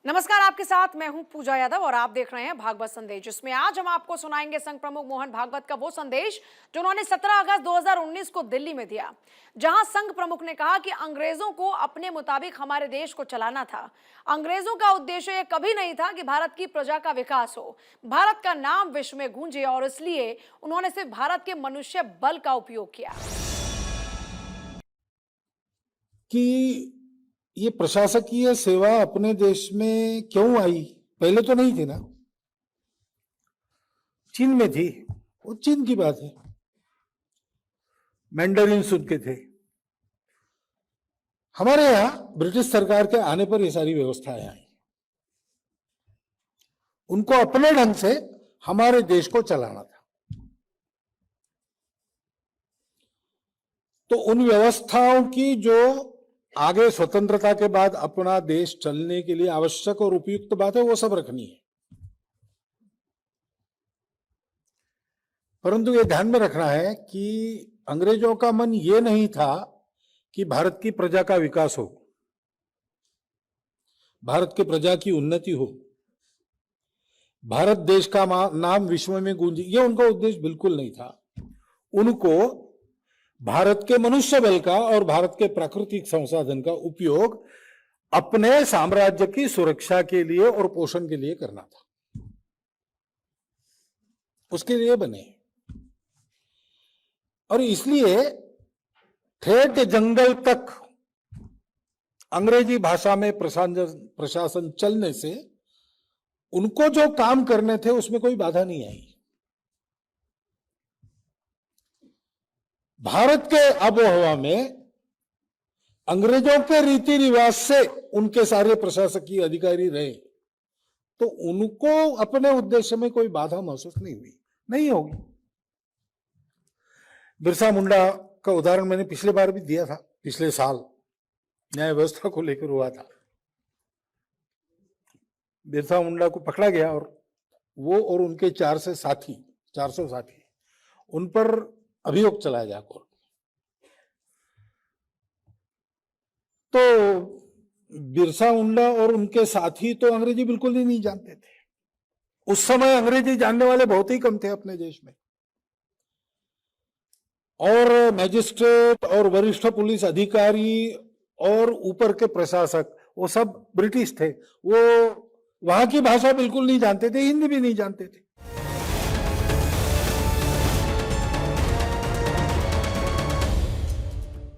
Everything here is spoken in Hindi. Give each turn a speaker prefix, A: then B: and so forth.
A: नमस्कार, आपके साथ मैं हूं पूजा यादव और आप देख रहे हैं भागवत संदेश, जिसमें आज हम आपको सुनाएंगे संघ प्रमुख मोहन भागवत का वो संदेश जो उन्होंने 17 अगस्त 2019 को दिल्ली में दिया, जहां संघ प्रमुख ने कहा कि अंग्रेजों को अपने मुताबिक हमारे देश को चलाना था। अंग्रेजों का उद्देश्य यह कभी नहीं था कि भारत की प्रजा का विकास हो, भारत का नाम विश्व में गूंजे, और इसलिए उन्होंने सिर्फ भारत के मनुष्य बल का उपयोग किया।
B: कि ये प्रशासकीय सेवा अपने देश में क्यों आई? पहले तो नहीं थी ना, चीन में थी। वो चीन की बात है, मैंडरिन सुन के थे। हमारे यहां ब्रिटिश सरकार के आने पर ये सारी व्यवस्थाएं आई। उनको अपने ढंग से हमारे देश को चलाना था, तो उन व्यवस्थाओं की जो आगे स्वतंत्रता के बाद अपना देश चलने के लिए आवश्यक और उपयुक्त बात है, वो सब रखनी है। परंतु ये ध्यान में रखना है कि अंग्रेजों का मन ये नहीं था कि भारत की प्रजा का विकास हो, भारत की प्रजा की उन्नति हो, भारत देश का नाम विश्व में गूंजे। ये उनका उद्देश्य बिल्कुल नहीं था। उनको भारत के मनुष्य बल का और भारत के प्राकृतिक संसाधन का उपयोग अपने साम्राज्य की सुरक्षा के लिए और पोषण के लिए करना था, उसके लिए बने। और इसलिए ठेठ जंगल तक अंग्रेजी भाषा में प्रशासन चलने से उनको जो काम करने थे उसमें कोई बाधा नहीं आई। भारत के आबोहवा में अंग्रेजों के रीति रिवाज से उनके सारे प्रशासकीय अधिकारी रहे, तो उनको अपने उद्देश्य में कोई बाधा महसूस नहीं हुई, नहीं होगी। बिरसा मुंडा का उदाहरण मैंने पिछले बार भी दिया था, पिछले साल न्याय व्यवस्था को लेकर हुआ था। बिरसा मुंडा को पकड़ा गया और वो और उनके 400 साथी उन पर अभियोग चलाया गया कोर्ट। तो बिरसा मुंडा और उनके साथी तो अंग्रेजी बिल्कुल ही नहीं जानते थे। उस समय अंग्रेजी जानने वाले बहुत ही कम थे अपने देश में, और मैजिस्ट्रेट और वरिष्ठ पुलिस अधिकारी और ऊपर के प्रशासक वो सब ब्रिटिश थे। वो वहां की भाषा बिल्कुल नहीं जानते थे, हिंदी भी नहीं जानते थे।